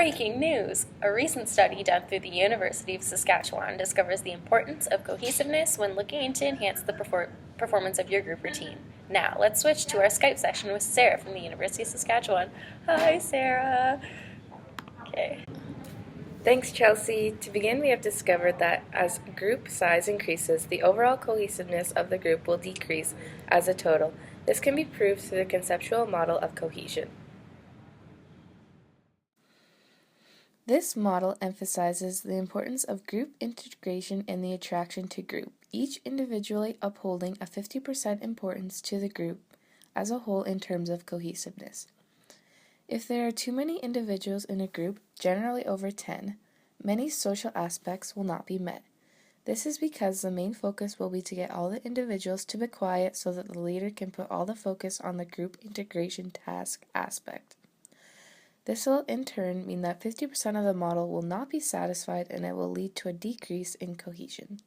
Breaking news! A recent study done through the University of Saskatchewan discovers the importance of cohesiveness when looking to enhance the performance of your group or team. Now, let's switch to our Skype session with Sarah from the University of Saskatchewan. Hi, Sarah! Okay. Thanks, Chelsea. To begin, we have discovered that as group size increases, the overall cohesiveness of the group will decrease as a total. This can be proved through the conceptual model of cohesion. This model emphasizes the importance of group integration and the attraction to group, each individually upholding a 50% importance to the group as a whole in terms of cohesiveness. If there are too many individuals in a group, generally over 10, many social aspects will not be met. This is because the main focus will be to get all the individuals to be quiet so that the leader can put all the focus on the group integration task aspect. This will in turn mean that 50% of the model will not be satisfied and it will lead to a decrease in cohesion.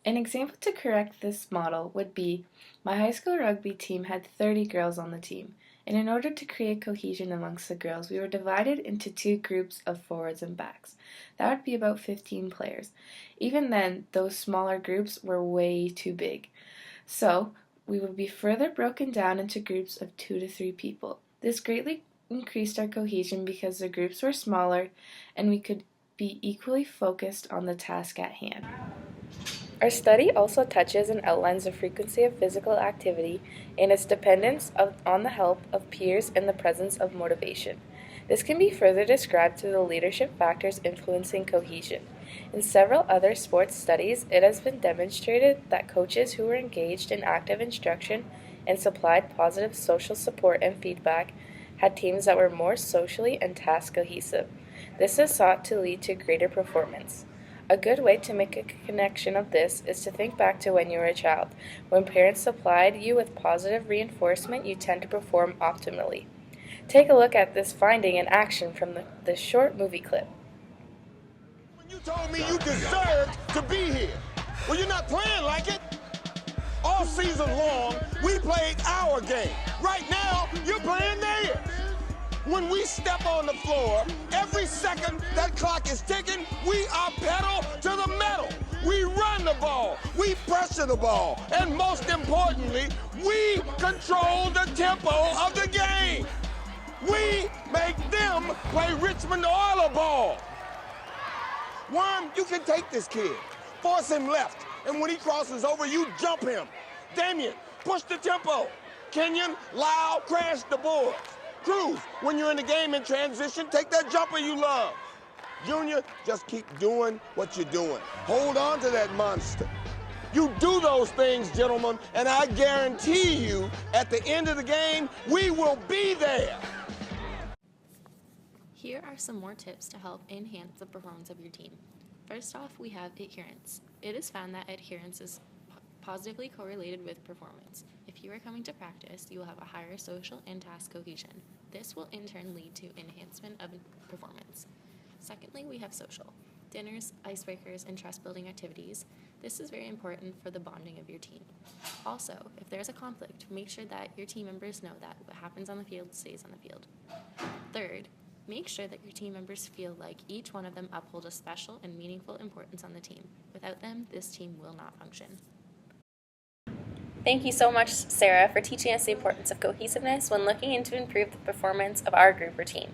An example to correct this model would be, my high school rugby team had 30 girls on the team, and in order to create cohesion amongst the girls, we were divided into two groups of forwards and backs. That would be about 15 players. Even then, those smaller groups were way too big. So, we would be further broken down into groups of 2 to 3 people. This greatly increased our cohesion because the groups were smaller and we could be equally focused on the task at hand. Our study also touches and outlines the frequency of physical activity and its dependence on the help of peers and the presence of motivation. This can be further described through the leadership factors influencing cohesion. In several other sports studies, it has been demonstrated that coaches who were engaged in active instruction and supplied positive social support and feedback had teams that were more socially and task cohesive. This is thought to lead to greater performance. A good way to make a connection of this is to think back to when you were a child. When parents supplied you with positive reinforcement, you tend to perform optimally. Take a look at this finding in action from this short movie clip. When you told me you deserved to be here, well, you're not playing like it. All season long, we played our game. Right now, you're playing theirs. When we step on the floor, every second that clock is ticking, we are pedal to the metal. We run the ball, we pressure the ball, and most importantly, we control the tempo of the game. We make them play Richmond Oilers ball. Worm, you can take this kid. Force him left, and when he crosses over, you jump him. Damien, push the tempo. Kenyon, Lau, crash the boards. Cruz, when you're in the game in transition, take that jumper you love. Junior, just keep doing what you're doing. Hold on to that monster. You do those things, gentlemen, and I guarantee you, at the end of the game, we will be there. Here are some more tips to help enhance the performance of your team. First off, we have adherence. It is found that adherence is positively correlated with performance. If you are coming to practice, you will have a higher social and task cohesion. This will in turn lead to enhancement of performance. Secondly, we have social. Dinners, icebreakers, and trust-building activities. This is very important for the bonding of your team. Also, if there's a conflict, make sure that your team members know that what happens on the field stays on the field. Third, make sure that your team members feel like each one of them upholds a special and meaningful importance on the team. Without them, this team will not function. Thank you so much, Sarah, for teaching us the importance of cohesiveness when looking to improve the performance of our group or team.